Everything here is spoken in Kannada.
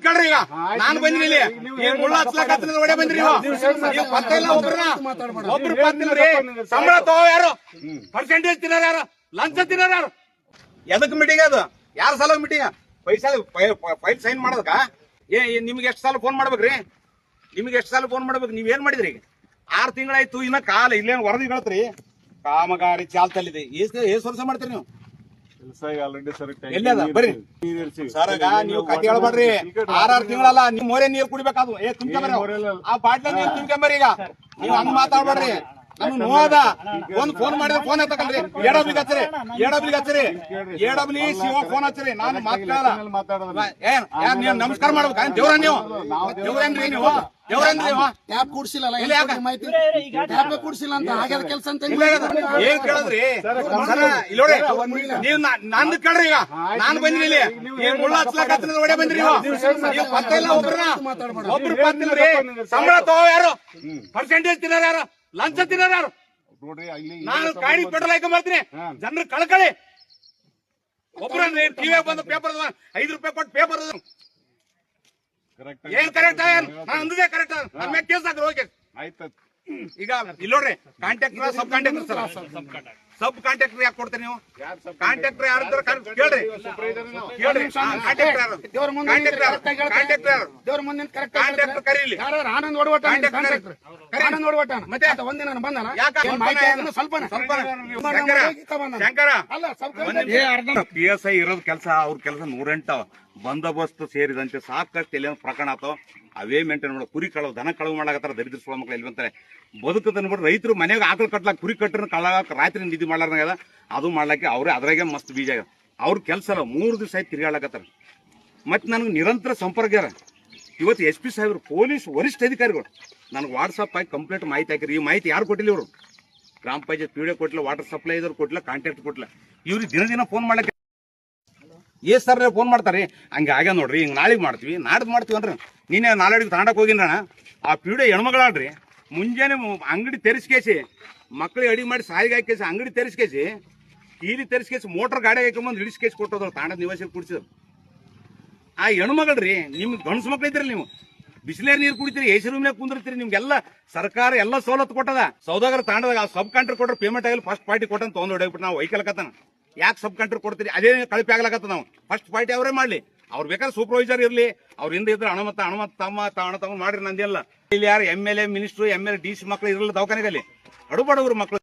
ಕೇಳ್ರಿ ಈಗ ನಾನು ಬಂದಿನಿ ಇಲ್ಲಿ ಮುಳ್ಳ ಹಚ್ಲಾಕ ಒಡೆ ಬಂದ್ರಿ ನೀವು ಪತ್ತ ಇಲ್ಲ ಒಬ್ರು ಪತ್ತಿಲ್ರಿ ಸಂಬಳ ತಗೋ ಯಾರು ಪರ್ಸೆಂಟೇಜ್ ತಿನ್ನೋರು ಯಾರು ಲಂಚ ತಿನ್ನೋರು ಯಾರು ಎದಕ್ ಮೀಟಿಂಗ್ ಅದು ಯಾರ ಸಲ ಮೀಟಿಂಗ್ ಪೈಸಾ ಫೈಲ್ ಸೈನ್ ಮಾಡೋದಕ್ಕ ನಿಮ್ಗೆ ಎಷ್ಟು ಸಲ ಫೋನ್ ಮಾಡ್ಬೇಕ್ರಿ ನಿಮ್ಗೆ ಎಷ್ಟು ಸಲ ಫೋನ್ ಮಾಡ್ಬೇಕು ನೀವ್ ಏನ್ ಮಾಡಿದ್ರಿ ಈಗ 6 ತಿಂಗಳಾಯ್ತು ಇನ್ನ ಕಾಲ ಇಲ್ಲೇನು ವರದಿ ಹೇಳ್ತ್ರಿ ಕಾಮಗಾರಿ ಚಾಲ್ತಲ್ಲಿದೆ ಎಷ್ಟು ವರ್ಷ ಮಾಡ್ತೀರಿ ನೀವು ಎಲ್ಲದ ಬರ್ರಿ ಸರ್ ನೀವು ಕತೆ ಹೇಳ್ಬೇಡ್ರಿ 6 ತಿಂಗಳಲ್ಲ ನಿಮ್ ಮೋರೆ ನೀರ್ ಕುಡಿಬೇಕಾದ್ರು ತುಂಬ್ಕೊಂಬರ್ರಿ ಆ ಬಾಟ್ಲ ನೀರ್ ತುಂಬ್ಕೊಂಬರ್ರಿ ಈಗ ನೀವ್ ಹಂಗ್ ಮಾತಾಡ್ಬೇಡ್ರಿ ನಮ್ಗೆ ನೋದ ಒಂದ್ ಫೋನ್ ಮಾಡಿದ್ರೆ ಫೋನ್ ಎತ್ತಕಲ್ರಿ ಎಡಬ್ಲಿಗೆ ಹಚ್ಚರಿ ಶಿವ ಫೋನ್ ಹಚ್ಚರಿ ನಾನು ಮಾತಾಡಲ್ಲ ಏನ್ ನೀವ್ ನಮಸ್ಕಾರ ಮಾಡ್ಬೇಕ ದೇವ್ರ ನೀವು ದೇವ್ರೇನ್ರಿ ನೀವು ಟ್ಯಾಪ್ ಕೂಡ್ಸಿಲ್ಲ ಅಂತ ಆಗ್ಯದ ಕೆಲಸ ಅಂತ ಏನ್ ಕೇಳಿದ್ರಿ ಇಲ್ಲಿ ನೀವ್ ನಂದು ಕೇಳ್ರಿ ಈಗ ನಾನು ಬಂದಿನಿ ಇಲ್ಲಿ ಮುಳ್ಳ ಹಚ್ಲಾಕ ಒಡೆ ಬಂದ್ರಿ ನೀವು ಪತ್ತ ಇಲ್ಲ ಒಬ್ರು ಪತ್ತಿಲ್ರಿ ಸಂಬಳ ತಗೋ ಯಾರು ಪರ್ಸೆಂಟೇಜ್ ತಿನ್ನೋರು ಯಾರು ಲಂಚ ತಿನ್ನೋರು ಯಾರು ನಾನು ಕಾಡಿ ಪೆಟ್ರೋಲ್ ಹಾಕೊಂಡ್ ಬರ್ತೀನಿ ಜನರು ಕಳ್ಕಳಿ ಒಬ್ರನ್ರಿ ಟಿವಿ ಬಂದು ಪೇಪರ್ 5 ರೂಪಾಯಿ ಕೊಟ್ಟು ಪೇಪರ್ ಏನ್ ಕರೆಕ್ಟ್ ನಾನು ಅಂದಿದೆ ಕರೆಕ್ಟ್ ನನ್ನ ಮೇಲೆ ಕೇಸ್ ಹಾಕ್ರಿ ಹೋಗಿ ಈಗ ಇಲ್ಲಿ ನೋಡ್ರಿ ಕಾಂಟ್ರಾಕ್ಟರ್ ಸಬ್ ಕಾಂಟ್ರಾಕ್ಟರ್ ಸಬ್ ಕಾಂಟ್ರಾಕ್ಟರ್ ಯಾಕೆ ಕೊಡ್ತೀರಿ ನೀವು ಕಾಂಟ್ರಾಕ್ಟರ್ ಯಾರು ಕೇಳ್ರಿ ಕಾಂಟ್ರಾಕ್ಟರ್ ಕರೀಲಿ ಆನಂದ್ ಮತ್ತೆ ಒಂದಿನ ಬಂದನ ಶಂಕರ PSI ಇರೋದ್ ಕೆಲಸ ಅವ್ರ ಕೆಲಸ 108 ಬಂದೋಬಸ್ತ್ ಸೇರಿದಂತೆ ಸಾಕಷ್ಟು ಎಲ್ಲಿ ಪ್ರಕರಣ ಆತೋ ಅವೇ ಮೇಂಟೈನ್ ಮಾಡೋ ಕುರಿ ಕಳವು ದನ ಕಳವು ಮಾಡಾಕತ್ತಾರ ದರಿದ್ರ ಸುಳ ಮಕ್ಳು ಎಲ್ಲಿ ಬಂತಾರೆ ಬದುಕದನ್ನ ಬಿಟ್ಟು ರೈತರು ಮನೆಯಾಗ ಆಕಳು ಕಟ್ಲಾಕ ಕುರಿ ಕಟ್ಟರ ಕಳ್ಳಾಕ ರಾತ್ರಿ ನಿಧಿ ಮಾಡ್ಲಾರ್ನಾಗದ ಅದು ಮಾಡ್ಲಾಕೆ ಅವ್ರೆ ಅದ್ರಾಗೆ ಮಸ್ತ್ ಬೀಜ ಆಗ್ಯದ ಅವ್ರ ಕೆಲಸ ಅಲ್ಲ 3 ದಿವಸ ಆಯ್ತು ತಿರುಗಾಡ್ಲಾಕತ್ತಾರ ಮತ್ತೆ ನನಗೆ ನಿರಂತರ ಸಂಪರ್ಕ ಇರ ಇವತ್ತು SP ಸಾಹೇಬ್ರು ಪೊಲೀಸ್ ವರಿಷ್ಠ ಅಧಿಕಾರಿಗಳು ನನಗೆ ವಾಟ್ಸಪ್ ಆಗಿ ಕಂಪ್ಲೇಂಟ್ ಮಾಹಿತಿ ಹಾಕಿರಿ ಈ ಮಾಹಿತಿ ಯಾರು ಕೊಟ್ಟಿಲ್ಲ ಇವರು ಗ್ರಾಮ ಪಂಚಾಯತ್ PDO ಕೊಟ್ಟಿಲ್ಲ ವಾಟರ್ ಸಪ್ಲೈ ಇದ್ರು ಕೊಟ್ಟಿಲ್ಲ ಕಾಂಟ್ಯಾಕ್ಟ್ ಕೊಟ್ಟಿಲ್ಲ ಇವ್ರಿಗೆ ದಿನ ಫೋನ್ ಮಾಡ್ಲಿಕ್ಕೆ ಸರ್ ಫೋನ್ ಮಾಡ್ತಾರೆ ಹಂಗೆ ಆಗ್ಯ ನೋಡ್ರಿ ಹಿಂಗೆ ನಾಳೆಗೆ ಮಾಡ್ತೀವಿ ನಾಡ್ದು ಮಾಡ್ತೀವಿ ಅಂದ್ರೆ ನೀನೇ ನಾಳೆಗೆ ತಾಂಡಕ್ಕೆ ಹೋಗಿನ ಆ PDO ಹೆಣ್ಮಗಳಾಡ್ರಿ ಮುಂಜಾನೆ ಅಂಗಡಿ ತೆರೆಸ್ಕೇಸಿ ಮಕ್ಳಿಗೆ ಅಡಿಗೆ ಮಾಡಿ ಸಾಯಿಗೆ ಹಾಕೇಸಿ ಅಂಗಡಿ ತೆರೆಸ್ಕೇಸಿ ಕೀಲಿ ತೆರೆಸ್ಕೇಸಿ ಮೋಟರ್ ಗಾಡಿ ಹಾಕೊಂಬಂದು ಹಿಡಿಸ್ಕೇಸಿ ಕೊಟ್ಟೋದ್ರು ತಾಂಡದ ನಿವಾಸಿಗೆ ಕುಡಿಸಿದ್ರು ಆ ಹೆಣ್ಮಗಳ್ರಿ ನಿಮ್ಗೆ ಗಂಡಸು ಮಕ್ಳು ಇದ್ರಿ ನೀವು ಬಿಸಿಲೇರ್ ನೀರು ಕುಡಿತೀರಿ AC ರೂಮ್ನಾಗ ಕುಂದಿರ್ತೀರಿ ನಿಮ್ಗೆಲ್ಲ ಸರ್ಕಾರ ಎಲ್ಲ ಸವಲತ್ತು ಕೊಟ್ಟದ ಸೌದಾಗರ ತಾಂಡದಾಗ ಸಬ್ ಕಾಂಟ್ರಾಕ್ಟ್ ಕೊಟ್ರೆ ಪೇಮೆಂಟ್ ಆಗಲಿ ಫಸ್ಟ್ ಪಾರ್ಟಿ ಕೊಟ್ಟಂತ ತೊಗೊಂಡು ಹೊಡೋಗ್ಬಿಟ್ಟು ನಾವು ವೈಕಲ್ಕತ್ತಾನ ಯಾಕೆ ಸಬ್ ಕಾಂಟ್ರಾಕ್ಟ್ ಕೊಡ್ತೀರಿ ಅದೇ ಕಳಪೆ ಆಗ್ಲಕತ್ತ ನಾವು ಫಸ್ಟ್ ಪಾರ್ಟಿ ಅವರೇ ಮಾಡ್ಲಿ ಅವ್ರು ಬೇಕಾದ್ರೆ ಸೂಪರ್ವೈಸರ್ ಇರ್ಲಿ ಅವ್ರ ಹಿಂದೆ ಇದ್ರೆ ಅಣ್ಣ ತಮ್ಮ ಮಾಡ್ರಿ ನಂದಿಲ್ಲ ಇಲ್ಲಿ ಯಾರು MLA ಮಿನಿಸ್ಟ್ರು MLA DC ಮಕ್ಳು ಇರಲ್ಲ ದವಾಖಾನೆಗಲ್ಲಿ ಅಡುಬಡವ್ರ ಮಕ್ಳು